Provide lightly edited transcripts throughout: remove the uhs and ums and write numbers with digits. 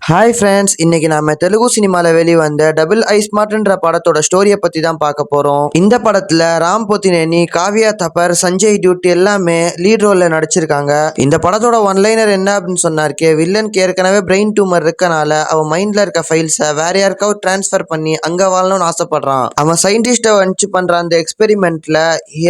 Hi friends, இன்னைக்கு நாம தெலுங்கு சினிமால வெளிவந்த டபுள் ஐ ஸ்மார்ட்ன்ற படத்தோட ஸ்டோரியை பத்தி தான் பார்க்க போறோம். இந்த படத்துல ராம் போத்தினேனி, காவ்யா தப்பர், சஞ்சய் டியூட் எல்லாமே லீட் ரோல்ல நடிச்சிருக்காங்க. இந்த படத்தோட ஒன்லைனர் என்ன அப்படின்னு சொன்னாருக்கே, வில்லனுக்கு ஏற்கனவே பிரெயின் டியூமர் இருக்கனால அவன் மைண்ட்ல இருக்க ஃபைல்ஸை வேற யாருக்காவது டிரான்ஸ்ஃபர் பண்ணி அங்க வாழணும்னு ஆசைப்படுறான். அவன் சயின்டிஸ்ட வச்சு பண்ற அந்த எக்ஸ்பெரிமெண்ட்ல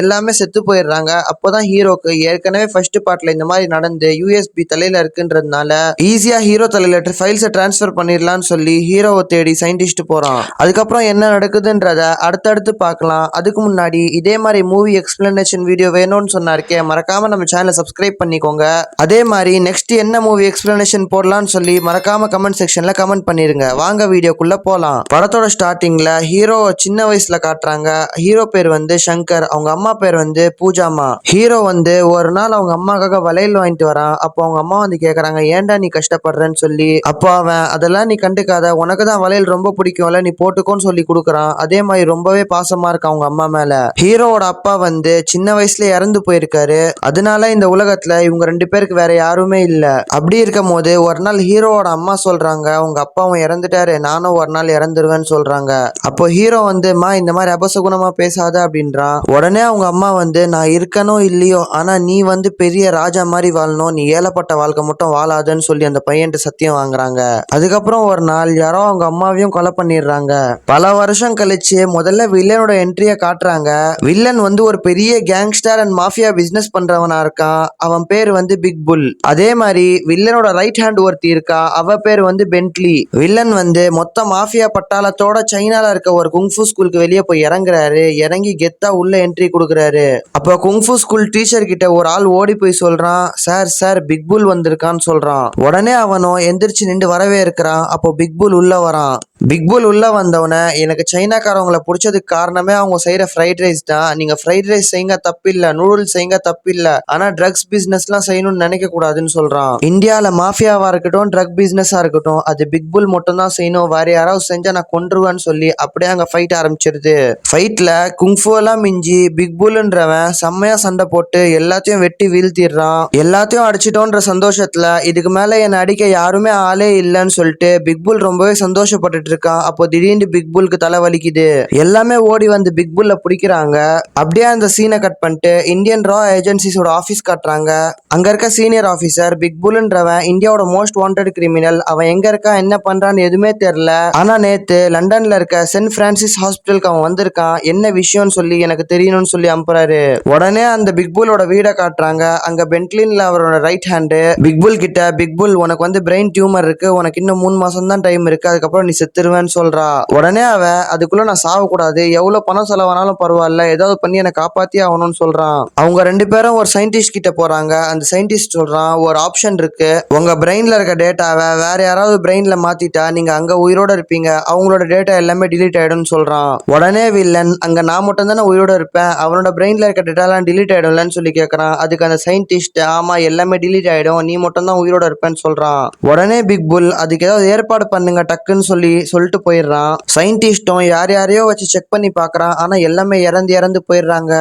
எல்லாமே செத்து போயிடுறாங்க. அப்போதான் ஹீரோக்கு ஏற்கனவே ஃபர்ஸ்ட் பார்ட்ல இந்த மாதிரி நடந்து யூஎஸ்பி தலையில இருக்குன்றதுனால ஈஸியா ஹீரோ தலையில ஃபைல்ஸ் டிரான்ஸ்ஃபர் பண்ணிடலாம்னு சொல்லி ஹீரோவை தேடி சயின்டிஸ்ட் போறான். அதுக்கப்புறம் என்ன நடக்குதுன்றத அடுத்தடுத்து பார்க்கலாம். அதுக்கு முன்னாடி இதே மாதிரி மூவி எக்ஸ்பிளனேஷன் வீடியோ வேணும்னு சொன்னாருக்கே, மறக்காம நம்ம சேனலை சப்ஸ்கிரைப் பண்ணிக்கோங்க. அதே மாதிரி நெக்ஸ்ட் என்ன மூவி எக்ஸ்பிளனேஷன் போடலாம்னு சொல்லி மறக்காம கமெண்ட் செக்ஷன்ல கமெண்ட் பண்ணிருங்க. வாங்க வீடியோக்குள்ள போலாம். படத்தோட ஸ்டார்டிங்ல ஹீரோ சின்ன வயசுல காட்டுறாங்க. ஹீரோ பேர் வந்து சங்கர், அவங்க அம்மா பேர் வந்து பூஜாமா. ஹீரோ வந்து ஒரு நாள் அவங்க அம்மாக்காக வளையல் வாங்கிட்டு வரான். அப்போ அவங்க அம்மா வந்து கேக்குறாங்க, ஏன்டா நீ கஷ்டப்படுறேன்னு சொல்லி. அப்போ அவன், அதெல்லாம் நீ கண்டுக்காத, உனக்கு தான் வளையல் ரொம்ப பிடிக்கும்ல, நீ போட்டுக்கோன்னு சொல்லி கொடுக்குறான். அதே மாதிரி ரொம்பவே பாசமா இருக்கான் அவங்க அம்மா மேல. ஹீரோவோட அப்பா வந்து சின்ன வயசுல இறந்து போயிருக்காரு. அதனால இந்த உலகத்துல இவங்க ரெண்டு பேருக்கு வேற யாருமே இல்ல. அப்படி இருக்கும் போது ஒரு நாள் ஹீரோவோட அம்மா சொல்றாங்க, உங்க அப்பாவும் இறந்துட்டாரு, நானும் ஒரு நாள் இறந்துருவேன்னு சொல்றாங்க. அப்போ ஹீரோ வந்து, மா இந்த மாதிரி அபசகுணமா பேசாத அப்படின்றான். உடனே அவங்க அம்மா வந்து, நான் இருக்கணும் இல்லையோ, ஆனா நீ வந்து பெரிய ராஜா மாதிரி வாழணும், நீ ஏழப்பட்ட வாழ்க்கை மட்டும் வாழாதுன்னு சொல்லி அந்த பையன்ட்டு சத்தியம் வாங்குறாங்க. அதுக்கப்புறம் ஒரு நாள் யாரோ அவங்க அம்மாவையும் கொலை பண்ணிடுறாங்க. பல வருஷம் கழிச்சு முதல்ல வில்லனோட என்ட்ரியை காட்டுறாங்க. வில்லன் வந்து ஒரு பெரிய கேங்ஸ்டர் அண்ட் மாஃபியா பிசினஸ் பண்றவனா இருக்கான். அவன் பேர் வந்து பிக் புல். அதே மாதிரி வில்லனோட ரைட் ஹேண்ட் ஒருத்தி இருக்கா, அவ பேர் வந்து பென்ட்லி. வில்லன் வந்து மொத்த மாஃபியா பட்டாளத்தோட சைனால இருக்க ஒரு குங்ஃபு ஸ்கூலுக்கு வெளியே போய் இறங்குறாரு. இறங்கி கெத்தா உள்ள என்ட்ரி கொடுக்குறாரு. அப்போ குங்ஃபு ஸ்கூல் டீச்சர் கிட்ட ஒரு ஆள் ஓடி போய் சொல்றான், சார் சார் பிக் புல் வந்திருக்கான்னு சொல்றான். உடனே அவனும் எந்திரிச்சு நின்று வரவே இருக்கிறான். அப்போ பிக் புல் உள்ள வரான். பிக் புல் உள்ள வந்தவன, எனக்கு சைனாக்காரவங்களை பிடிச்சதுக்கு காரணமே அவங்க செய்யற ஃப்ரைட் ரைஸ் தான். நீங்க ஃப்ரைட் ரைஸ் செய்யுங்க தப்பில்ல, நூடுல்ஸ் செய்யுங்க தப்பில்ல, ஆனா ட்ரக்ஸ் பிசினஸ் எல்லாம் செய்யணும்னு நினைக்க கூடாதுன்னு சொல்றான். இந்தியால மாஃபியாவா இருக்கட்டும், ட்ரக் பிசினஸா இருக்கட்டும், அது பிக் புல் மட்டும் தான் செய்யணும், வேற யாராவது செஞ்சா நான் கொன்றுவேன்னு சொல்லி அப்படியே அங்க ஃபைட் ஆரம்பிச்சிருது. ஃபைட்ல குங்ஃபு எல்லாம் மிஞ்சி பிக் புல்ன்றவன் செம்மையா சண்டை போட்டு எல்லாத்தையும் வெட்டி வீழ்த்திடுறான். எல்லாத்தையும் அடிச்சிட்டோன்ற சந்தோஷத்துல இதுக்கு மேல என்னை அடிக்க யாருமே ஆளே இல்லைன்னு சொல்லிட்டு பிக் புல் ரொம்பவே சந்தோஷப்பட்டுட்டு இருக்கான். அப்போ திடீர்னு பிக் புல்க்கு தலை வலிக்குது. எல்லாமே ஓடி வந்து பிக் புல்ல பிடிக்கிறாங்க. அப்படியே அந்த சீனை கட் பண்ணிட்டு இந்தியன் ரா ஏஜென்சிஸோட ஆபீஸ் காட்டுறாங்க. அங்க இருக்க சீனியர் ஆபீசர் பிக் புல்ன்றவன் இந்தியாவோட மோஸ்ட் வாண்டட் கிரிமினல். அவன் எங்க இருக்கா, என்ன பண்றான்னு எதுவுமே தெரியல. ஆனா நேத்து லண்டன்ல இருக்க சென்ட் பிரான்சிஸ் ஹாஸ்பிட்டலுக்கு அவன் வந்திருக்கான். என்ன விஷயம்னு சொல்லி எனக்கு தெரியணும்னு சொல்லி அனுப்புறாரு. உடனே அந்த பிக் புல்லோட வீடை காட்டுறாங்க. அங்க பென்ட்லின்ல அவரோட ரைட் ஹேண்டு பிக் புல் கிட்ட, பிக் புல் உனக்கு வந்து பிரெயின் டியூமர் இருக்கு, உனக்கு இன்னும் 3 மாசம் தான் டைம் இருக்கு, அதுக்கப்புறம் நீ செத்துருவேன்னு சொல்றா. உடனே அவ, அதுக்குள்ள நான் சாவக்கூடாது, எவ்வளவு பணம் செலவானாலும் பரவாயில்ல, ஏதாவது பண்ணி என்னை காப்பாத்தி ஆகணும்னு சொல்றான். அவங்க ரெண்டு பேரும் ஒரு சயின்டிஸ்ட் கிட்ட போறாங்க. அந்த சயின்டிஸ்ட் சொல்றான், ஒரு ஆப்ஷன் இருக்கு, உங்க பிரெயின்ல இருக்க டேட்டாவை வேற யாராவது பிரெயின்ல மாத்திட்டா நீங்க அங்க உயிரோட இருப்பீங்க, அவங்களோட டேட்டா எல்லாமே டிலீட் ஆயிடும்னு சொல்றான். உடனே வில்லன், அங்க நான் மட்டும் தானே உயிரோட இருப்பேன், அவனோட பிரெயின்ல இருக்க டேட்டா எல்லாம் டிலீட் ஆயிடும்லன்னு சொல்லி கேட்கறான். அதுக்கு அந்த சயின்டிஸ்ட், ஆமா எல்லாமே டிலீட் ஆயிடும், நீ மட்டும் தான் உயிரோட இருப்பேன்னு சொல்றான். உடனே பிக் புல், அதுக்கு ஏதாவது ஏற்பாடு பண்ணுங்க டக்குன்னு சொல்லிட்டு போயிடுறான். சயின்டிஸ்டும் யார் யாரையோ வச்சு செக் பண்ணி பாக்குறான். ஆனா எல்லாமே இறந்து இறந்து போயிடுறாங்க.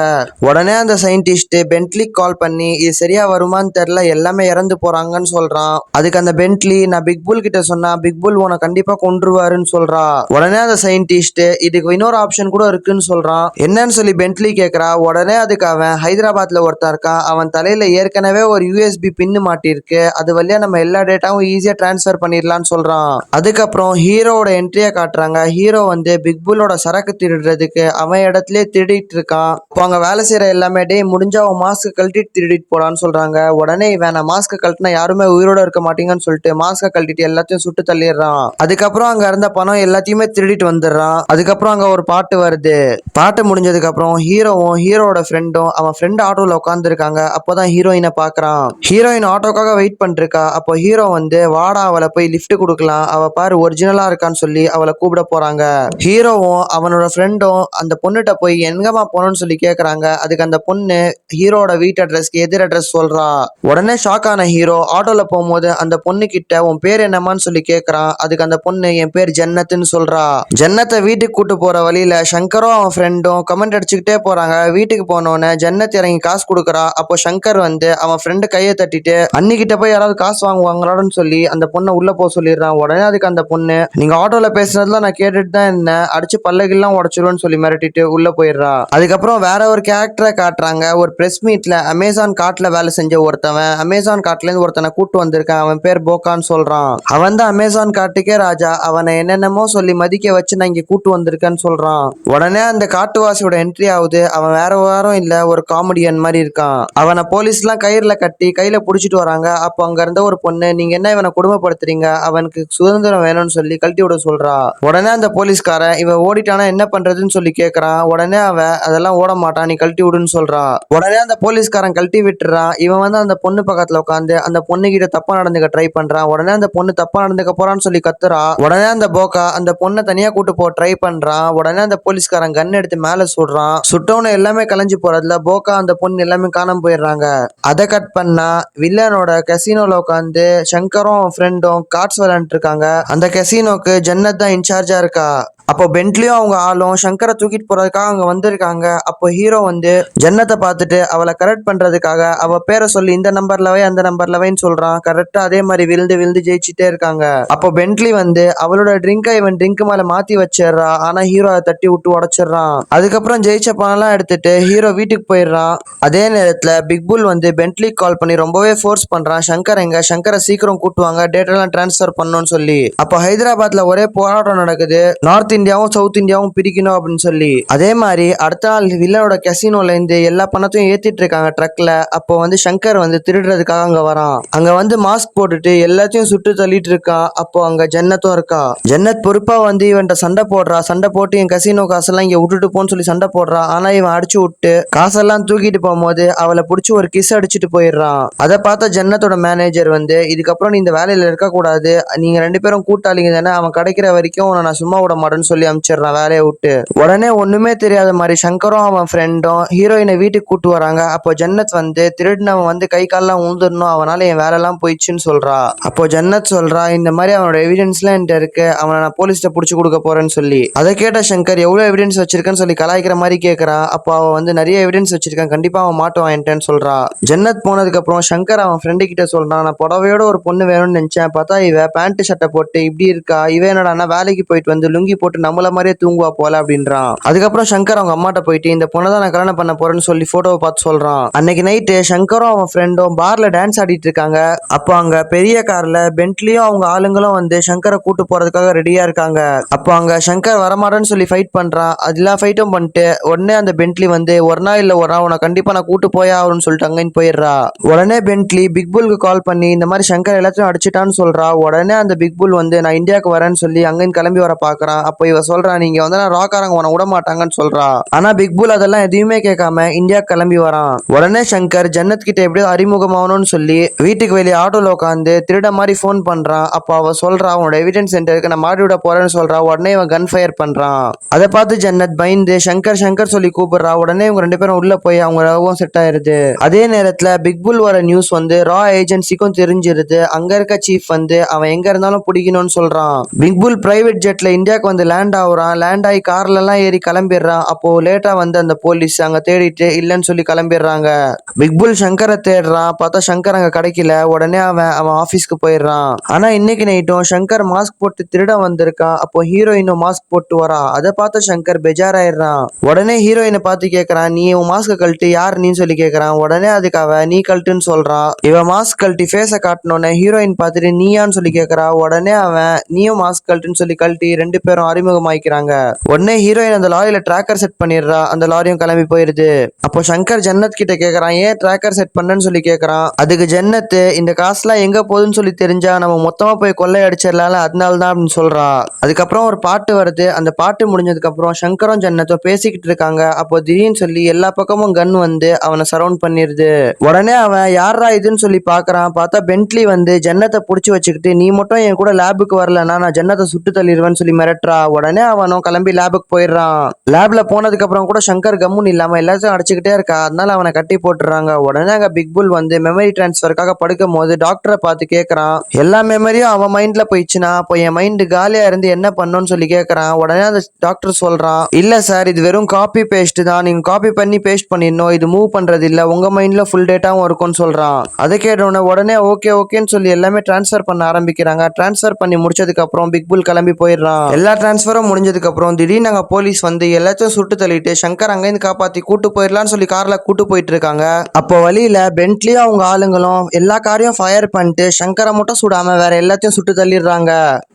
உடனே அந்த சயின்டிஸ்ட் பென்ட்லி கால் பண்ணி, இது சரியா வருமான்னு தெரியல, எல்லாமே இறந்து போறாங்கன்னு சொல்றான். அதுக்கு அந்த பென்ட்லி, நான் பிக் புல் கிட்ட சொன்னா பிக் புல் உன கண்டிப்பா கொன்றுவாருன்னு சொல்றா. உடனே அந்த சயின்டிஸ்ட், இதுக்கு இன்னொரு ஆப்ஷன் கூட இருக்குன்னு சொல்றான். என்னன்னு சொல்லி பென்ட்லி கேக்குறா. உடனே அதுக்கு அவன், ஹைதராபாத்ல ஒருத்தன் இருக்கான், அவன் தலையில ஏற்கனவே ஒரு யூஎஸ்பி பின்னு மாட்டிருக்கு, அது வழியா நம்ம எல்லா டேட்டாவும் ஈஸியா டிரான்ஸ்ஃபர் பண்ணிடலாம்னு சொல்றான். அதுக்கப்புறம் ஹீரோவோட என்ட்ரியை காட்டுறாங்க. ஹீரோ வந்து பிக் புல்லோட சரக்கு திருடுறதுக்கு அவன் இடத்துலயே திருடிட்டு இருக்கான். இப்போ அங்க வேலை செய்யற எல்லாமே, டே முடிஞ்சா அவன் மாஸ்க் கழட்டிட்டு திருடிட்டு போலான்னு சொல்றாங்க. உடனே இவன், நான் மாஸ்க் கழட்டினா யாருமே உயிரோட இருக்க மாட்டீங்கன்னு சொல்லிட்டு மாஸ்க கழட்டிட்டு எல்லாத்தையும் சுட்டு தள்ளிடுறான். அதுக்கப்புறம் அங்க இருந்த பணம் எல்லாத்தையுமே திருடிட்டு வந்துடுறான். அதுக்கப்புறம் அங்க ஒரு பாட்டு வருது. பாட்டு முடிஞ்சதுக்கு அப்புறம் ஹீரோவும் ஹீரோட ஃப்ரெண்டும், அவன் ஃப்ரெண்ட் ஆட்டோல உட்கார்ந்து இருக்காங்க. அப்போதான் ஹீரோயினை பாக்குறான். ஹீரோயின் ஆட்டோக்காக வெயிட் பண்ணிருக்கா. அப்போ ஹீரோ வந்து, வாடா அவளை போய் லிஃப்ட் கொடுக்கலாம், அவ பாரு ஒரிஜினலா இருக்கான்னு சொல்லி அவளை கூப்பிட போறாங்க. ஹீரோவும் அவனோட ஃப்ரெண்டும் அந்த பொண்ணுகிட்ட போய் எங்கம்மா போனோம்னு சொல்லி கேக்குறாங்க. அதுக்கு அந்த பொண்ணு ஹீரோட வீட்டு அட்ரஸ்க்கு எதிர் அட்ரஸ் சொல்றா. உடனே ஷாக் ஆன ஹீரோ ஆட்டோல போகும்போது அந்த பொண்ணு கிட்ட உன் பேர் என்னமான்னு சொல்லி கேக்குறான். அதுக்கு அந்த பொண்ணு என் பேர் ஜன்னத்துன்னு சொல்றா. ஜன்னத்தை வீட்டுக்கு கூட்டு போற வழியில சங்கரும் அவன் ஃப்ரெண்டும் கமெண்ட் அடிச்சுக்கிட்டே போறாங்க. வீட்டுக்கு போனோன்னு ஜன்னத் இறங்கி காசு கொடுக்குறா. அப்போ சங்கர் வந்து அவன் ஃப்ரெண்டு கையை தட்டிட்டு அன்னிக்கிட்ட போய் யாராவது காசு வாங்குவாங்களான்னு சொல்லி அந்த பொண்ணை உள்ள போக சொல்லிடுறான். உடனே அதுக்கு அந்த பொண்ணு நீங்க ஆட்டோல பேசுனதுல நான் கேட்டுட்டு தான் என்ன அடிச்சு பல்லகெல்லாம் உடச்சிருவேன்னு சொல்லி மிரட்டிட்டு உள்ள போயிடுறா. அதுக்கப்புறம் வேற ஒரு கேரக்டரை காட்டுறாங்க. ஒரு பிரஸ் மீட்ல அமேசான் காட்டுல வேலை செஞ்ச ஒருத்தவன் அமேசான் காட்டுல இருந்து ஒருத்தனை கூட்டு வந்திருக்கான். அவன் பேர் போக்கான்னு சொல்றான். அவன் தான் அமேசான் காட்டுக்கே ராஜா. அவனை என்னென்னமோ சொல்லி மதிக்க வச்சு நான் இங்க கூட்டு வந்திருக்கேன்னு சொல்றான். உடனே அந்த காட்டுவாசியோட என்ட்ரி ஆகுது. அவன் வேற யாரும் இல்ல, ஒரு காமெடியன் மாதிரி இருக்கான். அவனை போலீஸ் எல்லாம் கயிறுல கட்டி கையில புடிச்சிட்டு வராங்க. அப்போ அங்க இருந்த ஒரு பொண்ணு நீங்க என்ன இவனை குடும்பப்படுத்துறீங்க, அவனுக்கு சுதந்திரம் வேணும்னு சொல்லி கழட்டி விட சொல்றா. உடனே அந்த போலீஸ்காரன் இவன் ஓடிட்டானா என்ன பண்றதுன்னு சொல்லி கேக்குறான். உடனே அவன் அதெல்லாம் ஓட மாட்டான், நீ கழட்டி விடுன்னு சொல்றா. உடனே அந்த போலீஸ்காரன் கழட்டி விட்டுறான். இவன் வந்து அந்த பொண்ணு பக்கத்துல உட்காந்து அந்த பொண்ணு கிட்ட தப்பா நடந்துக்க ட்ரை பண்றான். உடனே அந்த பொண்ணு தப்பா நடந்துக்க போறான்னு சொல்லி கத்துறா. உடனே அந்த போக்கா அந்த பொண்ணை தனியா கூட்டு போ ட்ரை பண்றான். உடனே அந்த போலீஸ்காரன் கன் எடுத்து மேல சுடுறான். சுட்டவன எல்லாமே கலைஞ்சு போறதுல போக்கா அந்த பொண்ணு எல்லாமே காணாம போயிடுறாங்க. அதை கட் பண்ணா வில்லனோட கசினோல உட்காந்து சங்கரும் ஃப்ரெண்டும் கார்ட்ஸ் விளையாண்டு இருக்காங்க. அந்த கசினோக்கு ஜன்னத் தான் இன்சார்ஜா இருக்கா. அப்போ பென்ட்லியும் அவங்க ஆளும் சங்கரை தூக்கிட்டு போறதுக்காக அங்க வந்திருக்காங்க. அப்போ ஹீரோ வந்து ஜன்னத்தை பார்த்துட்டு அவளை கரெக்ட் பண்றதுக்காக அவ பேரை சொல்லி இந்த நம்பர்லவே அந்த நம்பர்லவேன்னு சொல்றான். கரெக்டா அதே மாதிரி விழுந்து விழுந்து ஜெயிச்சுட்டே இருக்காங்க. அப்போ பென்ட்லி வந்து அவளோட ட்ரிங்கை இவன் ட்ரிங்க் மேல மாத்தி வச்சிடறா. ஆனா ஹீரோ அதை தட்டி விட்டு உடச்சிடறான். அதுக்கப்புறம் ஜெயிச்ச பணம்லாம் எடுத்துட்டு ஹீரோ வீட்டுக்கு போயிடுறான். அதே நேரத்துல பிக் புல் வந்து பென்ட்லி கால் பண்ணி ரொம்பவே ஃபோர்ஸ் பண்றான். சங்கரை சீக்கிரம் கூட்டுவாங்க, டேட்டெல்லாம் டிரான்ஸ்ஃபர் பண்ணணும்னு சொல்லி. அப்போ ஹைதராபாத்ல ஒரே போராட்டம் நடக்குது. நார்த் இந்தியாவும் சவுத் இந்தியாவும் பிரிக்கணும் அப்படின்னு சொல்லி. அதே மாதிரி அடுத்த நாள் வில்லனோட கசினோல இருந்து எல்லா பணத்தையும் ஏத்திட்டு இருக்காங்க ட்ரக்ல. அப்போ வந்து சங்கர் வந்து திருடுறதுக்காக அங்க வரான். அங்க வந்து மாஸ்க் போட்டுட்டு எல்லாத்தையும் சுட்டு தள்ளிட்டு இருக்கான். அப்போ அங்க ஜன்னத்தும் இருக்கா. ஜன்னத் பொறுப்பா வந்து இவன்ட்ட சண்டை போடுறா. சண்டை போட்டு என் கசினோ காசெல்லாம் இங்க விட்டுட்டு போன்னு சொல்லி சண்டை போடுறா. ஆனா இவன் அடிச்சு விட்டு காசெல்லாம் தூக்கிட்டு போகும்போது அவளை பிடிச்சி ஒரு கிஸ் அடிச்சுட்டு போயிடுறான். அதை பார்த்த ஜன்னத்தோட மேனேஜர் வந்து இதுக்கப்புறம் நீ இந்த வேலையில இருக்க கூடாது, நீங்க 2 பேரும் கூட்டாளிங்க தானே, அவன் கிடைக்கிற வரைக்கும் உன்னை நான் சும்மா விட மாட்டேன்னு சொல்லி அனுப்பிச்சிடுறான் வேலையை விட்டு. உடனே ஒண்ணுமே தெரியாத மாதிரி சங்கரும் அவன் ஃப்ரெண்டும் ஹீரோயினை வீட்டுக்கு கூட்டு வராங்க. அப்போ ஜன்னத் வந்து திருடினவன் வந்து கை காலெல்லாம் உழுந்துடணும், அவனால என் வேலை எல்லாம் போயிடுச்சுன்னு சொல்றா. அப்போ ஜன்னத் சொல்றா இந்த மாதிரி அவனோட எவிடன்ஸ் எல்லாம் என்கிட்ட இருக்கு, அவனை நான் போலீஸ்ட புடிச்சு கொடுக்க போறேன்னு சொல்லி. அதை கேட்ட சங்கர் எவ்வளவு எவிடன்ஸ் வச்சிருக்கேன்னு சொல்லி கலாய்க்கிற மாதிரி கேட்கறான். அப்போ அவன் வந்து நிறைய எவிடன்ஸ் வச்சிருக்கான், கண்டிப்பா அவன் மாட்டுவான் என்கிட்டன்னு சொல்றா. ஜன்னத் போனதுக்கு அப்புறம் சங்கர் அவன் ஃப்ரெண்டு கிட்ட சொல்றான் நான் புடவையோட ஒரு பொண்ணு வேணும்னு நினைச்சேன், பார்த்தா இவ பேண்ட் சட்டை போட்டு இப்படி இருக்கா, இவ என்னடா வேலைக்கு போயிட்டு வந்து லுங்கி போட்டு நம்மள மாதிரியே தூங்குவா போல அப்படின்றான். அதுக்கப்புறம் சங்கர் அவங்க அம்மாட்ட போயிட்டு இந்த பொண்ணை தான் நான் கல்யாணம் பண்ண போறேன்னு சொல்லி போட்டோவை பார்த்து சொல்றான். அன்னைக்கு நைட்டு சங்கரும் அவன் ஃப்ரெண்டும் பார்ல டான்ஸ் ஆடிட்டு இருக்காங்க. அப்போ அங்க பெரிய கார்ல பென்ட்லியும் அவங்க ஆளுங்களும் வந்து சங்கரை கூட்டு போறதுக்காக ரெடியா இருக்காங்க. அப்போ அங்க சங்கர் வரமாட்டேன்னு சொல்லி ஃபைட் பண்றான். எல்லா ஃபைட்டும் பண்ணிட்டு உடனே அந்த பென்ட்லி வந்து ஒரு நாள் இல்ல ஒரு நாள் உன கண்டிப்பா நான் கூட்டு போயா ஆகும்னு சொல்லிட்டு அங்கன்னு போயிடுறா. உடனே பென்ட்லி பிக் புல்க்கு கால் பண்ணி இந்த மாதிரி சங்கர் எல்லாத்தையும் அடிச்சிட்டான்னு சொல்றா. உடனே அந்த பிக் புல் வந்து நான் இந்தியாவுக்கு வரேன்னு சொல்லி அங்கன்னு கிளம்பி வர பாக்குறான். அப்போ இவ சொல்றா நீங்க வந்து ராக்காரங்க உன விட மாட்டாங்கன்னு சொல்றா. ஆனா பிக் புல் அதெல்லாம் எதுவுமே கேட்காம இந்தியா கிளம்பி வரான். உடனே சங்கர் ஜன்னத் கிட்ட எப்படியோ அறிமுகமாகணும்னு சொல்லி வீட்டுக்கு வெளியே ஆட்டோல உட்காந்து திருட மாதிரி போன் பண்றான். அப்போ அவ சொல்றா உன்னோட எவிடன்ஸ் சென்டருக்கு நான் மாடி விட போறேன்னு சொல்றா. உடனே இவன் கன் ஃபயர் பண்றான். அதை பார்த்து ஜன்னத் பயந்து சங்கர் சொல்லி கூப்பிடுறா. உடனே இவங்க 2 பேரும் உள்ள போய் அவங்க ரகம் செட் ஆயிருது. அதே நேரத்துல பிக் புல் வர நியூஸ் வந்து ரா ஏஜென்சிக்கும் தெரிஞ்சிருது. அங்க இருக்க சீஃப் வந்து அவன் எங்க இருந்தாலும் பிடிக்கணும்னு சொல்றான். பிக் புல் பிரைவேட் ஜெட்ல இந்தியாவுக்கு வந்து லேண்ட் ஆகுறான். லேண்ட் ஆகி கார்ல எல்லாம் ஏறி கிளம்பிடுறான். அப்போ லேட்டா வந்து அந்த போலீஸ் அங்க தேடிட்டு இல்லன்னு சொல்லி கிளம்பிடுறாங்க. பிக் புல் சங்கரை தேடுறான். பார்த்தா சங்கர் அங்க கிடைக்கல. உடனே அவன் ஆபீஸ்க்கு போயிடுறான். ஆனா இன்னைக்கு நைட்டும் சங்கர் மாஸ்க் போட்டு திருட வந்திருக்கான். அப்போ ஹீரோயினும் மாஸ்க் போட்டு வரா. அதை பார்த்த சங்கர் பெஜாராயிடுறான். உடனே ஹீரோயினை பார்த்து கேட்கறான் நீ உன் மாஸ்க் கழட்டு யார் நீ சொல்லி கேட்கறான். உடனே அதுக்கு அவ நீ கழட்டுன்னு சொல்றான். இவன் மாஸ்க் கழட்டி ஃபேஸ காட்டணும்னு ஹீரோயின் பார்த்துட்டு நீயான்னு சொல்லி கேட்கறா. உடனே அவன் நீயும் மாஸ்க் கழட்டுன்னு சொல்லி கழட்டி 2 பேரும் அறிமுகமாயிக்கிறாங்க. உடனே ஹீரோயின் அந்த லாரியில டிராக்கர் செட் பண்ணிடுறா. அந்த லாரியும் கிளம்பி போயிருது. அப்போ சங்கர் ஜன்னத் கிட்ட கேக்குறான், ஏன் டிராக்கர் செட் பண்ணன்னு சொல்லி கேக்குறான். அதுக்கு ஜன்னத், இந்த காசுலாம் எங்க போகுதுன்னு சொல்லி தெரிஞ்சா நம்ம மொத்தமா போய் கொள்ளை அடிச்சிடலாம், அதனால தான் அப்படின்னு சொல்றா. அதுக்கப்புறம் ஒரு பாட்டு வருது. அந்த பாட்டு முடிஞ்சதுக்கு அப்புறம் சங்கரும் ஜன்னத்தும் பேசிக்கிட்டு இருக்காங்க. அப்போ திடீர்னு சொல்லி எல்லா பக்கமும் கன் வந்து அவனை சரவுண்ட் பண்ணிருது. உடனே அவன் யாரா இதுன்னு சொல்லி பாக்குறான். பார்த்தா பென்ட்லி வந்து ஜன்னத்தை புடிச்சு வச்சுக்கிட்டு, நீ மட்டும் என் கூட லேபுக்கு வரலன்னா நான் ஜன்னத்தை சுட்டு தள்ளிடுவேன்னு சொல்லி மிரட்டுறா. உடனே அவனும் கிளம்பி லேபுக்கு போயிடுறான். லேப்ல போனதுக்கு அப்புறம் கூட சங்கர் கம்முன்னு இல்லாம எல்லாத்தையும் அடிச்சுக்கிட்டே இருக்கா. அதனால அவனை கட்டி போட்டுறாங்க. உடனே அங்க பிக் புல் வந்து மெமரி டிரான்ஸ்ஃபருக்காக படுக்கும் போது டாக்டரை பார்த்து கேட்கறான், எல்லா மெமரியும் அவன் மைண்ட்ல போயிடுச்சுன்னா அப்போ என் மைண்ட் காலியா இருந்து என்ன பண்ணுன்னு சொல்லி கேட்கறான். உடனே அந்த டாக்டர் சொல்றான், இல்ல சார், இது வெறும் காப்பி பேஸ்ட் தான், நீங்க காப்பி பண்ணி பேஸ்ட் பண்ணிடணும், இது மூவ் பண்றது இல்ல, உங்க மைண்ட்ல ஃபுல் டேட்டாவும் இருக்கும்னு சொல்றான். அதை கேட்டோன்னே உடனே ஓகேன்னு சொல்லி எல்லாமே டிரான்ஸ்ஃபர் பண்ண ஆரம்பிக்கிறாங்க. டிரான்ஸ்ஃபர் பண்ணி முடிச்சதுக்கு அப்புறம் பிக் புல் கிளம்பி போயிடுறான். எல்லா டிரான்ஸ்ஃபரும் முடிஞ்சதுக்கு அப்புறம் திடீர்னு அங்க போலீஸ் வந்து எல்லாத்தையும் சுட்டு தள்ளிட்டு சங்கர் அங்கேருந்து காப்பாத்தி கூட்டு போயிடலாம்னு சொல்லி கார்ல கூட்டு போயிட்டு இருக்காங்க. அப்போ வழியில பென்ட்லியும் அவங்க ஆளுங்களும் எல்லா காரையும் ஃபயர் பண்ணிட்டு சங்கரை மட்டும் சுடாம வேற எல்லாத்தையும் சுட்டு தள்ளிடுறாங்க.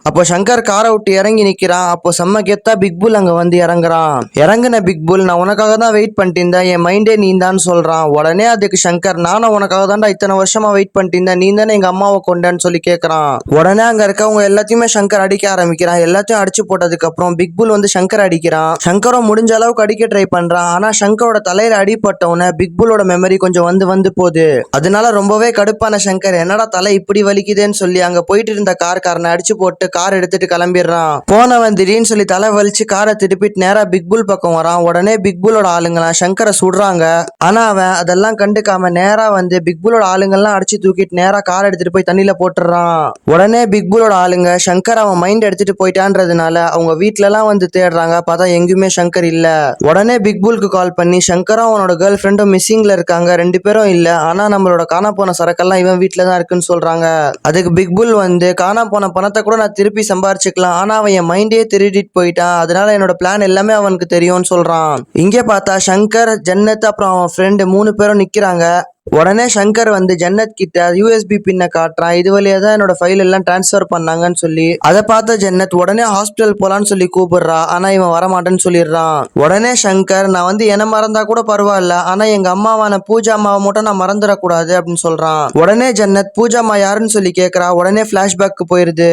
அப்போ சங்கர் காரை விட்டு இறங்கி நிக்கிறான். அப்போ செம்ம கெத்தா பிக் புல் அங்க வந்து இறங்குறான். இறங்குன பிக் புல், நான் உனக்காக தான் வெயிட் பண்ணிட்டு இருந்தேன், என் மைண்டே நீ தான் சொல்றான். உடனே அதுக்கு சங்கர், நானும் உனக்காக தான்டா இத்தனை வருஷமா வெயிட் பண்ணிட்டு இருந்தேன், நீ தானே எங்க அம்மாவை கொண்டேன்னு சொல்லி கேட்கறான். உடனே அங்க இருக்கவங்க எல்லாத்தையுமே சங்கர் அடிக்க ஆரம்பிக்கிறான். எல்லாத்தையும் அடிச்சு போட்டதுக்கு அப்புறம் பிக் புல் வந்து சங்கர் அடிக்கிறான். சங்கரும் முடிஞ்ச அளவுக்கு அடிக்க ட்ரை பண்றான். ஆனா சங்கரோட தலையில அடிபட்டவன பிக் புல்லோட மெமரி கொஞ்சம் வந்து போகுது. அதனால ரொம்பவே கடுப்பான சங்கர், என்னடா தலை இப்படி வலிக்குதுன்னு சொல்லி அங்க போயிட்டு இருந்த காரனை அடிச்சு போட்டு கார் எடுத்துட்டு கிளம்பிடுறான். போனவன் திடீர்னு சொல்லி தலை வலிச்சு காரை திருப்பிட்டு நேரா பிக் புல் பக்கம் வரான். உடனே பிக் புல்லோட ஆளுங்களாம் சங்கரை சுடுறாங்க. ஆனா அவன் அதெல்லாம் கண்டுக்காம நேரா வந்து பிக் புல்லோட ஆளுங்கெல்லாம் அடிச்சு தூக்கிட்டு நேரா கார் எடுத்துட்டு போய் தண்ணியில போட்டுறான். உடனே பிக் புல்லோட ஆளுங்க சங்கர் அவன் மைண்ட் எடுத்துட்டு போயிட்டான்றதுனால அவங்க வீட்டுல எல்லாம் வந்து தேடுறாங்க. பார்த்தா எங்கேயுமே சங்கர் இல்ல. உடனே பிக் புல்க்கு கால் பண்ணி, சங்கரும் அவனோட கேர்ள் ஃப்ரெண்டும் மிஸ்ஸிங்ல இருக்காங்க, 2 பேரும் இல்ல, ஆனா நம்மளோட காணா போன சரக்கெல்லாம் இவன் வீட்டுல தான் இருக்குன்னு சொல்றாங்க. அதுக்கு பிக் புல் வந்து, காணா போன பணத்தை கூட நான் திருப்பி சம்பாரிச்சுக்கலாம், ஆனா அவன் என் மைண்டே திருடிட்டு போயிட்டான், அதனால என்னோட பிளான் எல்லாமே அவனுக்கு தெரியும்னு சொல்றான். இங்க பார்த்தா சங்கர், ஜன்னத் அப்புறம் அவன் ஃப்ரெண்டு 3 பேரும் நிக்கிறாங்க. உடனே சங்கர் வந்து ஜன்னத் கிட்ட யூஎஸ்பி பின்ன காட்டுறான். இது வழியா தான் என்னோட ஃபைல் எல்லாம் டிரான்ஸ்ஃபர் பண்ணாங்கன்னு சொல்லி. அதை பார்த்த ஜன்னத் உடனே ஹாஸ்பிட்டல் போலான்னு சொல்லி கூப்பிடுறா. ஆனா இவன் வரமாட்டேன்னு சொல்லிடுறான். உடனே சங்கர், நான் வந்து என்ன மறந்தா கூட பரவாயில்ல, ஆனா எங்க அம்மாவான பூஜா அம்மாவை மட்டும் நான் மறந்துடக்கூடாது அப்படின்னு சொல்றான். உடனே ஜன்னத் பூஜா அம்மா யாருன்னு சொல்லி கேட்கறா. உடனே பிளாஷ்பேக் போயிருது.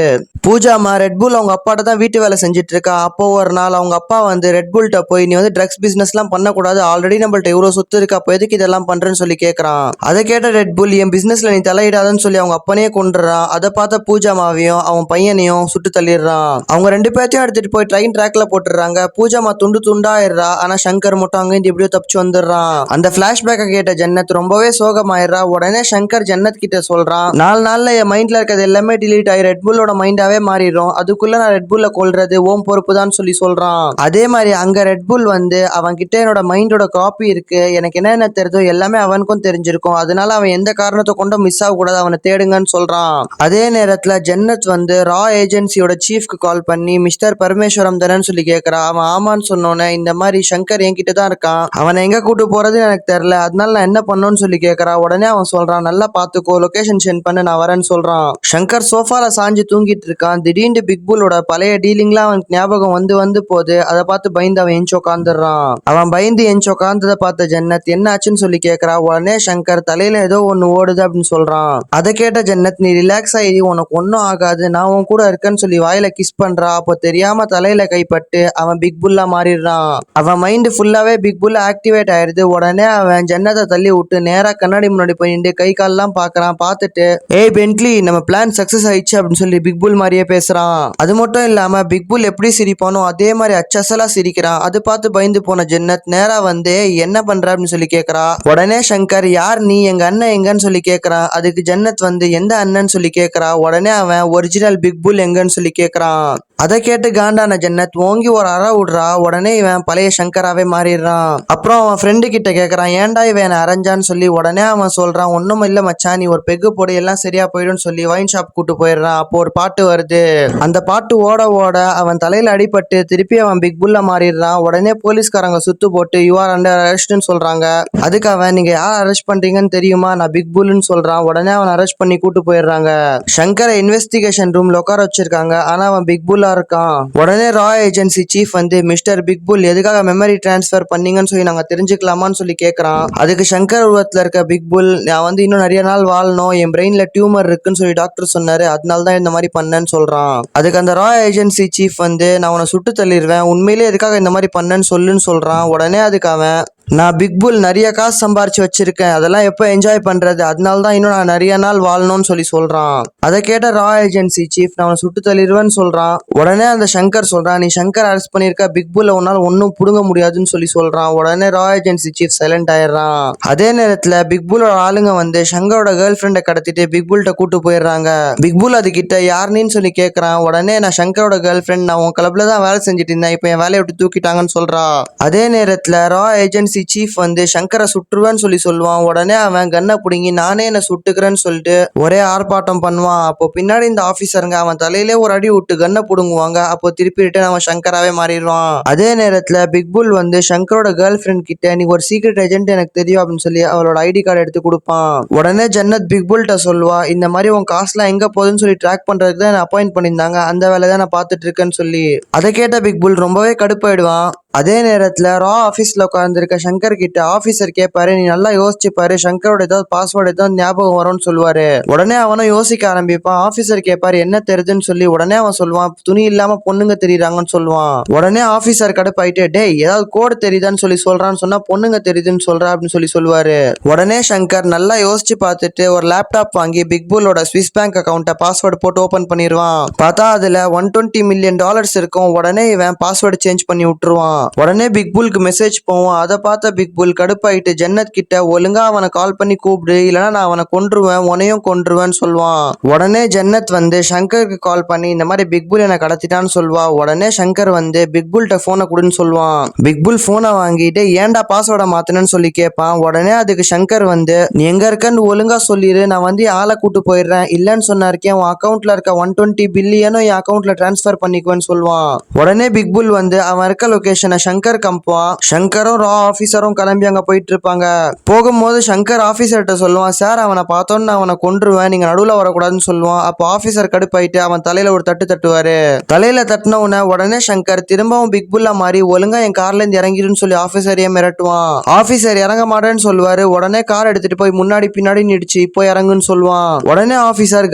பூஜா அம்மா ரெட்புல் அவங்க அப்பாட்ட தான் வீட்டு வேலை செஞ்சுட்டு இருக்கா. அப்போ ஒரு நாள் அவங்க அப்பா வந்து ரெட்புல்ட்ட போய், நீ வந்து ட்ரக்ஸ் பிசினஸ் எல்லாம் பண்ணக்கூடாது, ஆல்ரெடி நம்மள்ட்ட இவ்வளவு சொத்து இருக்கு, அப்போ எதுக்கு இதெல்லாம் பண்றேன்னு சொல்லி கேட்கறான். அதை கேட்ட ரெட்புல், என் பிசினஸ்ல நீ தலையிடாதன்னு சொல்லி அவங்க அப்பனே கொண்டுறான். அதை பார்த்த பூஜாமாவையும் அவன் பையனையும் சுட்டு தள்ளிடுறான். அவங்க 2 பேர்த்தையும் எடுத்துட்டு போய் ட்ரெயின் ட்ராக்ல போட்டுறாங்க. பூஜாமா துண்டு துண்டாயிடுறா. ஆனா சங்கர் மட்டும் அங்கேருந்து எப்படியோ தப்பிச்சு வந்துடுறான். அந்த பிளாஷ்பேக்கை கேட்ட ஜன்னத் ரொம்பவே சோகமாயிடுறா. உடனே சங்கர் ஜன்னத் கிட்ட சொல்றான், 4 நாள்ல என் மைண்ட்ல இருக்கிறது எல்லாமே டிலீட் ஆகி ரெட்புல்லோட மைண்டாவே மாறிடும், அதுக்குள்ள நான் ரெட்புல்ல கொல்றது ஓம் பொறுப்பு தான் சொல்லி சொல்றான். அதே மாதிரி அங்க ரெட்புல் வந்து, அவன் கிட்ட என்னோட மைண்டோட காப்பி இருக்கு, எனக்கு என்ன தெரியுதோ எல்லாமே அவனுக்கும் தெரிஞ்சிருக்கும், அதனால அவன் எந்த காரணத்தை கொண்டும் மிஸ் ஆக கூடாது, அவனை தேடுங்கன்னு சொல்றான். அதே நேரத்துல ஜன்னத் வந்து ரா ஏஜென்சியோட சீஃப்க்கு கால் பண்ணி, மிஸ்டர் பரமேஸ்வரம் தானேன்னு சொல்லி கேட்கறா. அவன் ஆமான்னு சொன்னோன்னே, இந்த மாதிரி சங்கர் என்கிட்ட தான் இருக்கான், அவனை எங்க கூட்டு போறதுன்னு எனக்கு தெரியல, அதனால நான் என்ன பண்ணணும்னு சொல்லி கேட்கறா. உடனே அவன் சொல்றான், நல்லா பாத்துக்கோ, லொகேஷன் சென்ட் பண்ணு, நான் வரேன்னு சொல்றான். சங்கர் சோஃபால சாஞ்சு தூங்கிட்டு இருக்கான். திடீர்னு பிக் புல்லோட பழைய டீலிங்லாம் அவனுக்கு ஞாபகம் வந்து போகுது. அதை பார்த்து பயந்து அவன் எஞ்சி உட்காந்துடுறான். அவன் பயந்து எஞ்சி உட்காந்ததை பார்த்த ஜன்னத் என்ன ஆச்சுன்னு சொல்லி கேட்கறா. உடனே சங்கர், தலையில ஏதோ ஒண்ணு ஓடுது அப்படின்னு சொல்றான். அதை கேட்ட ஜன்னத், நீ ரிலாக்ஸ் ஆகி, உனக்கு ஒன்னும் ஆகாது, நான் உன் கூட இருக்கேன்னு சொல்லி வாயில கிஸ் பண்றா. அப்போ தெரியாம தலையில கைப்பட்டு அவன் பிக் புல்லா மாறிடுறான். அவன் மைண்ட் ஃபுல்லாவே பிக் புல் ஆக்டிவேட் ஆயிருது. உடனே அவன் ஜன்னத்தை தள்ளி விட்டு நேரா கண்ணாடி முன்னாடி போய் நின்று கை கால்லாம் பாக்குறான். பார்த்துட்டு, ஏய் பென்ட்லி, நம்ம பிளான் சக்சஸ் ஆயிடுச்சு அப்படின்னு சொல்லி பிக் புல் மாதிரியே பேசுறான். அது மட்டும் இல்லாம பிக் புல் எப்படி சிரிப்பானோ அதே மாதிரி அச்சசலா சிரிக்கிறான். அது பார்த்து பயந்து போன ஜன்னத் நேரா வந்து, என்ன பண்ற அப்படின்னு சொல்லி கேட்கறா. உடனே சங்கர், யார் நீ, எங்க அண்ணன் எங்கன்னு சொல்லி கேட்கறான். அதுக்கு ஜன்னத் வந்து, எந்த அண்ணன் சொல்லி கேட்கறா. உடனே அவன் ஒரிஜினல் பிக் புல் எங்கன்னு சொல்லி கேட்கறான். அதை கேட்டு காண்டான ஜன்னத் ஓங்கி ஒரு அற விடுறா. உடனே இவன் பழைய சங்கராவே மாறிடுறான். அப்புறம் அவன் ஃப்ரெண்டு கிட்ட கேட்கறான், ஏன்டா இவன் அரைஞ்சான்னு சொல்லி. உடனே அவன் சொல்றான், ஒன்னும் இல்ல மச்சான், நீ ஒரு பெக்கு போடு, எல்லாம் சரியா போயிடும் சொல்லி வைன் ஷாப் கூட்டு போயிடுறான். அப்போ ஒரு பாட்டு வருது. அந்த பாட்டு ஓட ஓட அவன் தலையில அடிபட்டு திருப்பி அவன் பிக் புல்ல மாறிடுறான். உடனே போலீஸ்காரங்க சுத்து போட்டு யூ ஆர் அண்டர் அரெஸ்ட்னு சொல்றாங்க. அதுக்கு அவன், நீங்க யார் அரெஸ்ட் பண்றீங்கன்னு தெரியுமா, நான் பிக் புல்லுன்னு சொல்றான். உடனே அவன் அரெஸ்ட் பண்ணி கூட்டு போயிடுறாங்க. சங்கரை இன்வெஸ்டிகேஷன் ரூம்ல உட்கார வச்சிருக்காங்க. ஆனா அவன் பிக் புல் புல்லா இருக்கான். உடனே ரா ஏஜென்சி சீஃப் வந்து மிஸ்டர் பிக் புல் எதுக்காக மெமரி டிரான்ஸ்ஃபர் பண்ணீங்கன்னு சொல்லி நாங்க தெரிஞ்சுக்கலாமான்னு சொல்லி கேக்குறான். அதுக்கு சங்கர் உருவத்துல இருக்க பிக் புல், நான் வந்து இன்னும் நிறைய நாள் வாழணும், என் பிரெயின்ல டியூமர் இருக்குன்னு சொல்லி டாக்டர் சொன்னாரு, அதனாலதான் இந்த மாதிரி பண்ணேன்னு சொல்றான். அதுக்கு அந்த ரா ஏஜென்சி சீஃப் வந்து நான் உன்னை சுட்டு தள்ளிடுவேன், உண்மையிலேயே எதுக்காக இந்த மாதிரி பண்ணேன்னு சொல்லுன்னு சொல்றான். உடனே அதுக்கு அவன், நான் பிக் புல் நிறைய காசு சம்பாரிச்சு வச்சிருக்கேன், அதெல்லாம் எப்போ என்ஜாய் பண்றது, அதனால தான் இன்னும் நான் நிறைய நாள் வாழணும்னு சொல்லி சொல்றான். அதை கேட்ட ரா ஏஜென்சி சீஃப் நான் சுட்டு தள்ளிடுவேன்னு சொல்றான். உடனே அந்த சங்கர் சொல்றான், நீ சங்கர் அரெஸ்ட் பண்ணிருக்க, பிக் புல்ல உன்னால ஒன்னும் புடுங்க முடியாதுன்னு சொல்லி சொல்றான். உடனே ரா ஏஜென்சி சீஃப் சைலண்ட் ஆயிடுறான். அதே நேரத்துல பிக் புல்லோட ஆளுங்க வந்து சங்கரோட கேர்ள் ஃப்ரெண்டை கடத்திட்டு பிக் புல்கிட்ட கூட்டு போயிடுறாங்க. பிக் புல் அது கிட்ட யாருன்னு சொல்லி கேட்கறான். உடனே நான் சங்கரோட கேர்ள் ஃப்ரெண்ட், நான் உன் கிளப்ல தான் வேலை செஞ்சுட்டு இருந்தேன், இப்போ என் வேலையை விட்டு தூக்கிட்டாங்கன்னு சொல்றா. அதே நேரத்துல ரா ஏஜென்சி சீஃப் வந்து சங்கரை சுட்டுருவேன்னு சொல்லி சொல்லுவான். உடனே அவன் கன்னை புடுங்கி நானே என்ன சுட்டுக்கிறேன்னு சொல்லிட்டு ஒரே ஆர்ப்பாட்டம் பண்ணுவான். அப்போ பின்னாடி இந்த ஆபீசருங்க அவன் தலையிலே ஒரு அடி விட்டு கன்னை புடுங்குவாங்க. அப்போ திருப்பி ரிட்டர்ன் அவன் சங்கராவே மாறிடுவான். அதே நேரத்துல பிக் புல் வந்து சங்கரோட கேர்ள் ஃப்ரெண்ட் கிட்ட நீ ஒரு சீக்ரெட் ஏஜென்ட் எனக்கு தெரியும் அப்படின்னு சொல்லி அவளோட ஐடி கார்டு எடுத்து கொடுப்பான். உடனே ஜன்னத் பிக் புல்ட்ட சொல்லுவா, இந்த மாதிரி உன் காசுலாம் எங்க போகுதுன்னு சொல்லி ட்ராக் பண்றதுக்கு தான் அப்பாயிண்ட் பண்ணியிருந்தாங்க, அந்த வேலை தான் நான் பார்த்துட்டு இருக்கேன்னு சொல்லி. அதை கேட்ட பிக் புல் ரொம்பவே கடுப்பாயிடுவான். அதே நேரத்துல ரா ஆபீஸ்ல உட்கார்ந்துருக்க சங்கர் கிட்ட ஆபீசர் கேட்பாரு, நீ நல்லா யோசிச்சு பாரு, சங்கரோட ஏதாவது பாஸ்வேர்டு ஏதாவது ஞாபகம் வரும்னு சொல்லுவாரு. உடனே அவனும் யோசிக்க ஆரம்பிப்பான். ஆபீசர் கேட்பாரு என்ன தெரியுதுன்னு சொல்லி. உடனே அவன் சொல்லுவான், துணி இல்லாம பொண்ணுங்க தெரியுறாங்கன்னு சொல்லுவான். உடனே ஆபீசர் கடுப்பாயிட்டு, டேய் ஏதாவது கோடு தெரியுதான்னு சொல்லி சொல்றான்னு சொன்னா பொண்ணுங்க தெரியுதுன்னு சொல்றா அப்படின்னு சொல்லி சொல்லுவாரு. உடனே சங்கர் நல்லா யோசிச்சு பார்த்துட்டு ஒரு லேப்டாப் வாங்கி பிக் புல்லோட ஸ்விஸ் பேங்க் அக்கௌண்ட்டை பாஸ்வேர்டு போட்டு ஓபன் பண்ணிடுவான். பார்த்தா அதுல $120 மில்லியன் இருக்கும். உடனே இவன் பாஸ்வேர்டு சேஞ்ச் பண்ணி விட்டுருவான். உடனே பிக் புல்க்கு மெசேஜ் போவான். அதை பார்த்த பிக் புல் கடுப்பாயிட்டு ஜன்னத் கிட்ட ஒழுங்கா அவனை கால் பண்ணி கூப்பிடு, இல்லைன்னா நான் அவனை கொன்றுவேன், உன்னையும் கொன்றுவேன்னு சொல்லுவான். உடனே ஜன்னத் வந்து சங்கருக்கு கால் பண்ணி இந்த மாதிரி பிக் புல் என்னை கடத்திட்டான்னு சொல்லுவா. உடனே சங்கர் வந்து பிக் புல்ட்ட போனை கொடுன்னு சொல்லுவான். பிக் புல் போனை வாங்கிட்டு ஏன்டா பாஸ்வேர்டை மாத்தினு சொல்லி கேட்பான். உடனே அதுக்கு சங்கர் வந்து நீ எங்க இருக்கன்னு ஒழுங்கா சொல்லிடு, நான் வந்து ஆளை கூட்டு போயிடுறேன், இல்லன்னு சொன்னா இருக்கேன் உன் அக்கௌண்ட்ல இருக்க $120 பில்லியனும் என் அக்கௌண்ட்ல டிரான்ஸ்பர் பண்ணிக்குவேன்னு சொல்லுவான். உடனே பிக் புல் வந்து அவன் இருக்க லொகேஷனை சங்கர் கம்புவான். சங்கரும் ரா ஆபீசரும் கிளம்பி அங்க போயிட்டு இருப்பாங்க. போகும்போது சங்கர் ஆபீசர்கிட்ட சொல்லுவான், சார் அவனை பார்த்தோன்னு நான் அவனை கொன்றுவேன், நீங்க நடுவுல வரக்கூடாதுன்னு சொல்லுவான். அப்போ ஆபீசர் கடுப்பாயிட்டு அவன் தலையில ஒரு தட்டு தட்டுவாரு. தலையில தட்டின உடனே சங்கர் திரும்பவும் பிக் புல்லா மாறி ஒழுங்கா என் கார்ல இருந்து இறங்கிடுன்னு சொல்லி ஆபீசரையே மிரட்டுவான். ஆபீசர் இறங்க மாட்டேன்னு சொல்லுவாரு. உடனே கார் எடுத்துட்டு போய் முன்னாடி பின்னாடி நிடிச்சு இப்போ இறங்குன்னு சொல்லுவான். உடனே ஆபீசர்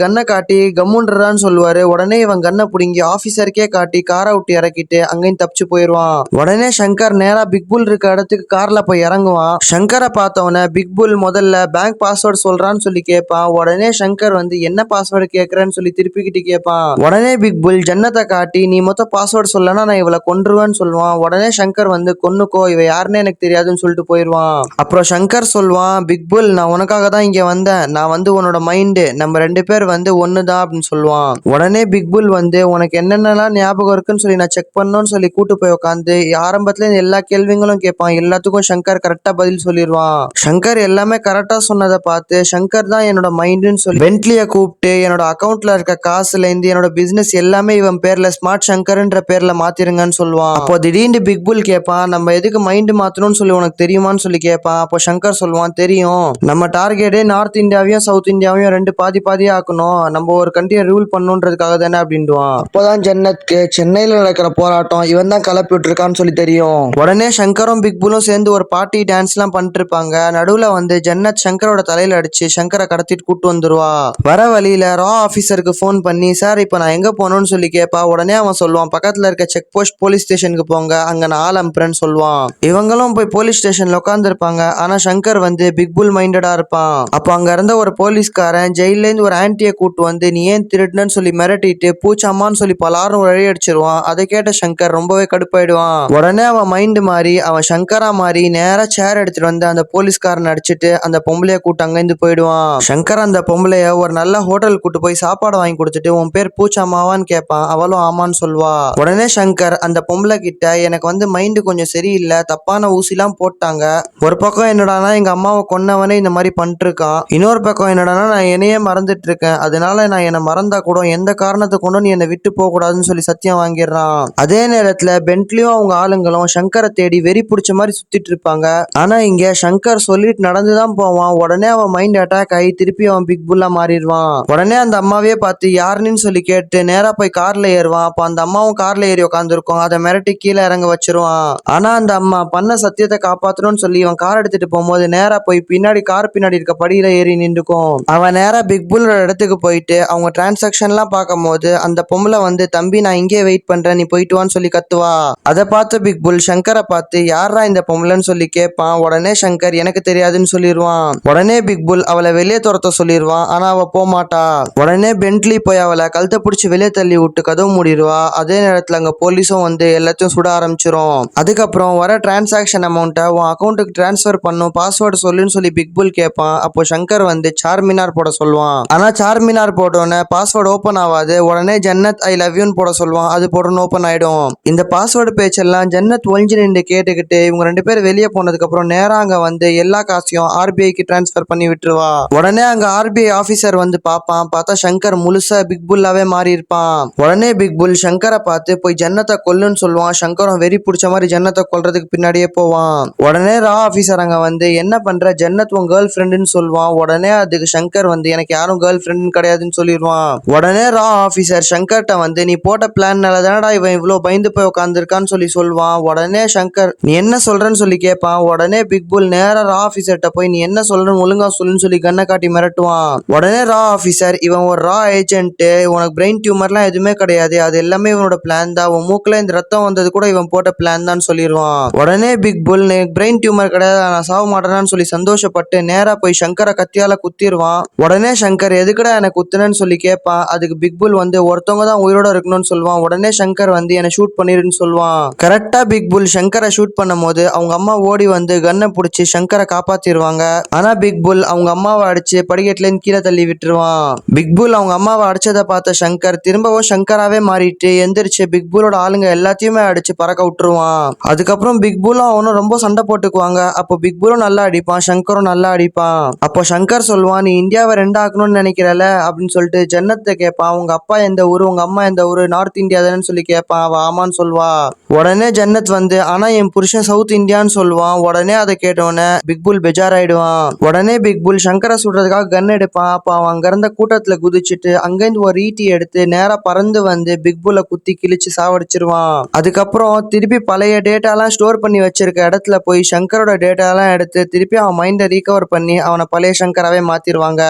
கன்னை காட்டி கம்முன்றான்னு சொல்லுவாரு. உடனே இவன் கன்னை பிடுங்கி ஆபீசருக்கே காட்டி காரை விட்டு இறக்கிட்டு அங்கேயும் தப்பிச்சு போயிடுவான். உடனே சங்கர் நேரா பிக் புல் இருக்க இடத்துக்கு கார்ல போய் இறங்குவான். சங்கரை பார்த்தவன பிக் புல் முதல்ல பேங்க் பாஸ்வேர்டு சொல்றான்னு சொல்லி கேட்பான். உடனே சங்கர் வந்து என்ன பாஸ்வேர்டு கேட்கறேன்னு சொல்லி திருப்பிக்கிட்டு கேட்பான். உடனே பிக் புல் ஜன்னத்தை காட்டி நீ மொத்தம் பாஸ்வேர்டு சொல்லனா நான் இவளை கொன்றுவேன்னு சொல்லுவான். உடனே சங்கர் வந்து கொன்னுக்கோ, இவ யாருன்னு எனக்கு தெரியாதுன்னு சொல்லிட்டு போயிடுவான். அப்புறம் சங்கர் சொல்லுவான், பிக் புல் நான் உனக்காக தான் இங்க வந்தேன், நான் வந்து உன்னோட மைண்டு, நம்ம 2 பேர் வந்து ஒண்ணுதான் அப்படின்னு சொல்லுவான். உடனே பிக் புல் வந்து உனக்கு என்னென்னலாம் ஞாபகம் இருக்குன்னு சொல்லி நான் செக் பண்ணணும்னு சொல்லி கூட்டு போய் உட்காந்து ஆரம்பத்துல எல்லா கேள்விகளும் கேட்பான். எல்லாத்துக்கும் சங்கர் கரெக்டா பதில் சொல்லிடுவான். சங்கர் எல்லாமே கரெக்டா சொன்னதை பார்த்து சங்கர் தான் என்னோட மைண்டுன்னு சொல்லி பென்ட்லியை கூப்பிட்டு என்னோட அக்கௌண்ட்ல இருக்க காசுல இருந்து என்னோட பிசினஸ் எல்லாமே இவன் பேர்ல ஸ்மார்ட் சங்கர்ன்ற பேர்ல மாத்திருங்கன்னு சொல்லுவான். அப்போ திடீர்னு பிக் புல் கேட்பான், நம்ம எதுக்கு மைண்ட் மாத்தணும்னு சொல்லி உனக்கு தெரியுமான்னு சொல்லி கேட்பான். அப்போ சங்கர் சொல்லுவான், தெரியும், நம்ம டார்கெட்டே நார்த் இந்தியாவையும் சவுத் இந்தியாவையும் 2 பாதி பாதியா ஆக்கணும், நம்ம ஒரு கண்ட்ரியை ரூல் பண்ணுன்றதுக்காக தானே அப்படின்டுவான். அப்போதான் ஜன்னத்க்கு சென்னையில நடக்கிற போராட்டம் இவன் தான் கிளப்பி விட்டுருக்கான்னு சொல்லி தெரியும். உடனே சங்கரும் பிக் புல்லும் சேர்ந்து ஒரு பார்ட்டி டான்ஸ் எல்லாம் பண்ணிட்டு இருப்பாங்க. நடுவுல வந்து ஜன்னத் சங்கரோட தலையில அடிச்சு சங்கரை கடத்திட்டு கூட்டு வந்துருவா. வர வழியில ரா ஆபீசருக்கு போன் பண்ணி சார் இப்போ நான் எங்க போகணும்னு சொல்லி கேட்பா. உடனே அவன் சொல்லுவான், பக்கத்துல இருக்க செக் போஸ்ட் போலீஸ் ஸ்டேஷனுக்கு போங்க, அங்க நான் ஆள் அனுப்புறேன்னு சொல்லுவான். இவங்களும் போய் போலீஸ் ஸ்டேஷன்ல உட்கார்ந்து இருப்பாங்க. ஆனா சங்கர் வந்து பிக் புல் மைண்டடா இருப்பான். அப்போ அங்க இருந்த ஒரு போலீஸ்காரன் ஜெயில இருந்து ஒரு ஆன்டியை கூட்டு வந்து நீ ஏன் திருடுன்னு சொல்லி மிரட்டிட்டு பூச்சாமான்னு சொல்லி பலாரும் வழி அடிச்சிருவான். அதை கேட்ட சங்கர் ரொம்பவே கடுப்பாயிடுவான். உடனே அவன் மைண்டு மாறி அவன் சங்கரா மாறி நேரா சேர் எடுத்துட்டு வந்து அந்த போலீஸ்காரன் அடிச்சுட்டு அந்த பொம்பளைய கூட்டு அங்கிருந்து போயிடுவான். சங்கர் அந்த பொம்பளைய ஒரு நல்ல ஹோட்டல் கூட்டு போய் சாப்பாடு வாங்கி கொடுத்துட்டு உன் பேர் பூச்சாமாவான்னு கேட்பான். அவளும் ஆமான்னு சொல்வா. உடனே சங்கர் அந்த பொம்பளை கிட்ட எனக்கு வந்து மைண்டு கொஞ்சம் சரியில்லை, தப்பான ஊசிலாம் போட்டாங்க, ஒரு பக்கம் என்னடானா எங்க அம்மாவை கொன்னவனே இந்த மாதிரி பண்ணிட்டு இருக்கான், இன்னொரு பக்கம் என்னடானா நான் என்னையே மறந்துட்டு இருக்கேன், அதனால நான் என்னை மறந்தா கூட எந்த காரணத்தை கொண்டும் நீ என்னை விட்டு போக கூடாதுன்னு சொல்லி சத்தியம் வாங்கிடுறான். அதே நேரத்துல பென்ட்லியும் அவங்க ஆளுங்களும் சங்கரை தேடி வெறி பிடிச்ச மாதிரி சுத்திட்டு இருப்பாங்க. ஆனா இங்க சங்கர் சொல்லிட்டு நடந்துதான் போவான். உடனே அவன் மைண்ட் அட்டாக் ஆகி திருப்பி அவன் பிக் புல்லா மாறிடுவான். உடனே அந்த அம்மாவே பார்த்து யாருன்னு சொல்லி கேட்டு நேரா போய் கார்ல ஏறுவான். அப்ப அந்த அம்மாவும் கார்ல ஏறி உட்காந்துருக்கும். அதை மிரட்டி கீழே இறங்க வச்சிருவான். ஆனா அந்த அம்மா பண்ண சத்தியத்தை காப்பாத்தணும்னு சொல்லி இவன் கார் எடுத்துட்டு போகும்போது நேரா போய் பின்னாடி கார் பின்னாடி இருக்க படியில ஏறி நின்றுக்கும். அவன் நேரா பிக் புல்லோட இடத்துக்கு போயிட்டு அவங்க டிரான்சாக்ஷன் எல்லாம் பார்க்கும் போது அந்த பொம்பளை வந்து தம்பி நான் இங்கே வெயிட் பண்றேன் நீ போயிட்டு வான்னு சொல்லி கத்துவா. அதை பார்த்து பிக் புல் சங்கரை பார்த்து யாரா இந்த பொம்பளைன்னு சொல்லி கேட்பான். உடனே சங்கர் எனக்கு தெரியாதுன்னு சொல்லிடுவான். உடனே பிக் புல் அவளை வெளியே துரத்த சொல்லிடுவான். ஆனா அவ போமாட்டா. உடனே பென்ட்லி போய் அவளை கழுத்தை பிடிச்சி வெளியே தள்ளி விட்டு கதவு மூடிடுவா. அதே நேரத்துல அங்க போலீஸும் வந்து எல்லாத்தையும் சுட ஆரம்பிச்சிரும். அதுக்கப்புறம் வர டிரான்சாக்ஷன் அமௌண்ட்டை உன் அக்கௌண்ட்டுக்கு டிரான்ஸ்ஃபர் பண்ணும் பாஸ்வேர்டு சொல்லுன்னு சொல்லி பிக் புல் கேட்பான். அப்போ சங்கர் வந்து சார்மினார் போட சொல்லுவான். ஆனா சார்மினார் போட்டோன்னே பாஸ்வேர்டு ஓப்பன் ஆகாது. உடனே ஜன்னத் ஐ லவ் யூன்னு போட சொல்லுவான். அது போடணும் ஓப்பன் ஆயிடும். இந்த பாஸ்வேர்டு பேச்செல்லாம் ஜன்னத் ஒளிஞ்சு நின்று கேட்டுக்கிட்டு இவங்க 2 பேர் வெளியே போனதுக்கு அப்புறம் நேரா அங்க வந்து எல்லா காசையும் ஆர்பிஐக்கு டிரான்ஸ்ஃபர் பண்ணி விட்டுருவா. உடனே அங்க ஆர்பிஐ ஆபீசர் வந்து பார்ப்பான். பார்த்தா சங்கர் முழுசா பிக் புல்லாவே மாறி இருப்பான். உடனே பிக் புல் சங்கரை பார்த்து போய் ஜன்னத்தை கொல்லுன்னு சொல்லுவான். சங்கரும் வெறி பிடிச்ச மாதிரி ஜன்னத்தை கொல்றதுக்கு பின்னாடியே போவான். உடனே ரா ஆபீசர் அங்க வந்து என்ன பண்ற ஜன்னத் உன் கேர்ள் ஃப்ரெண்டுன்னு சொல்லுவான். உடனே அதுக்கு சங்கர் வந்து எனக்கு யாரும் கேர்ள் ஃப்ரெண்ட் கிடையாதுன்னு சொல்லிடுவான். உடனே ரா ஆபீசர் சங்கர்ட்ட வந்து நீ போட்ட பிளான்னால தானடா இவன் இவ்வளவு பயந்து போய் உட்காந்துருக்கான்னு சொல்லி சொல்லுவான். உடனே சங்கர் நீ என்ன சொல்றன்னு சொல்லி கேட்பான். உடனே பிக் புல் நேரா ரா ஆபீசர்ட்ட போய் நீ என்ன சொல்றன்னு ஒழுங்கா சொல்லுன்னு சொல்லி கண்ணை காட்டி மிரட்டுவான். உடனே ரா ஆபீசர் இவன் ஒரு ரா ஏஜென்ட் உனக்கு பிரெயின் டியூமர்லாம் எதுவுமே கிடையாது அது எல்லாமே இவனோட பிளான் தான் உன் மூக்குல இந்த ரத்தம் வந்தது கூட இவன் போட்ட பிளான் தான் சொல்லிடுவான். உடனே பிக் புல் பிரெயின் டியூமர் கிடையாது நான் சாவ மாட்டேனான்னு சொல்லி சந்தோஷப்பட்டு நேரா போய் சங்கரை கத்தியால குத்திடுவான். உடனே சங்கர் எதுக்குடா எனக்கு குத்துனன்னு சொல்லி கேட்பான். அதுக்கு பிக் புல் வந்து ஒருத்தவங்க தான் உயிரோட இருக்கணும்னு சொல்லுவான். உடனே சங்கர் வந்து என்னை ஷூட் பண்ணிருன்னு சொல்லுவான். கரெக்டா பிக் புல் சங்கரை ஷூட் பண்ணும் போது அவங்க அம்மா ஓடி வந்து கன்னை பிடிச்சி சங்கரை காப்பாத்திடுவாங்க. ஆனா பிக் புல் அவங்க அம்மாவை அடிச்சு படிக்கட்டுல இருந்து கீழே தள்ளி விட்டுருவான். பிக் புல் அவங்க அம்மாவை அடிச்சதை பார்த்த சங்கர் திரும்பவும் சங்கராவே மாறிட்டு எந்திரிச்சு பிக் புல்லோட ஆளுங்க எல்லாத்தையுமே அடிச்சு பறக்க விட்டுருவான். அதுக்கப்புறம் பிக் புல்லும் அவனும் ரொம்ப சண்டை போட்டுக்குவாங்க. அப்போ பிக் புல்லும் நல்லா அடிப்பான் சங்கரும் நல்லா அடிப்பான். அப்போ சங்கர் சொல்லுவான் நீ இந்தியாவை 2 ஆக்கணும்னு நினைக்கிறல அப்படின்னு சொல்லிட்டு ஜன்னத்தை கேட்பான். உங்க அப்பா எந்த ஊரு உங்க அம்மா எந்த ஊரு நார்த் இந்தியா தானேன்னு சொல்லி கேட்பான். அவ ஆமான்னு சொல்வா. உடனே ஜன்னத் வந்து ஆனா என் புருஷன் சவுத் இந்தியான்னு சொல்லுவான். உடனே அதை கேட்டோன்னே பிக் புல் பெஜாராயிடுவான். உடனே பிக் புல் சங்கரை சுடுறதுக்காக கன் எடுப்பான். அப்ப அவன் அங்க இருந்த கூட்டத்துல குதிச்சுட்டு அங்கிருந்து ஒரு ஈட்டி எடுத்து நேரா பறந்து வந்து பிக் புல்லை குத்தி கிழிச்சு சாவடிச்சிருவான். அதுக்கப்புறம் திருப்பி பழைய டேட்டாலாம் ஸ்டோர் பண்ணி வச்சிருக்க இடத்துல போய் சங்கரோட டேட்டாலாம் எடுத்து திருப்பி அவன் மைண்டை ரீகவர் பண்ணி அவனை பழைய சங்கராவே மாத்திருவாங்க.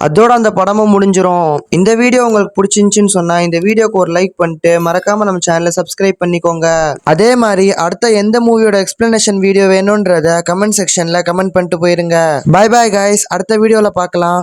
அதோட அந்த படமும் முடிஞ்சிரும். இந்த வீடியோ உங்களுக்கு பிடிச்சிருந்துச்சுன்னு சொன்னா இந்த வீடியோக்கு ஒரு லைக் பண்ணிட்டு மறக்காம நம்ம சேனலை சப்ஸ்கிரைப் பண்ணிக்கோங்க. அதே மாதிரி அடுத்த எந்த மூவியோட எக்ஸ்பிளனேஷன் வீடியோ வேணும்ன்றத கமெண்ட் செக்ஷன்ல கமெண்ட் பண்ணிட்டு போயிருங்க. பை பாய் கைஸ், அடுத்த வீடியோல பார்க்கலாம்.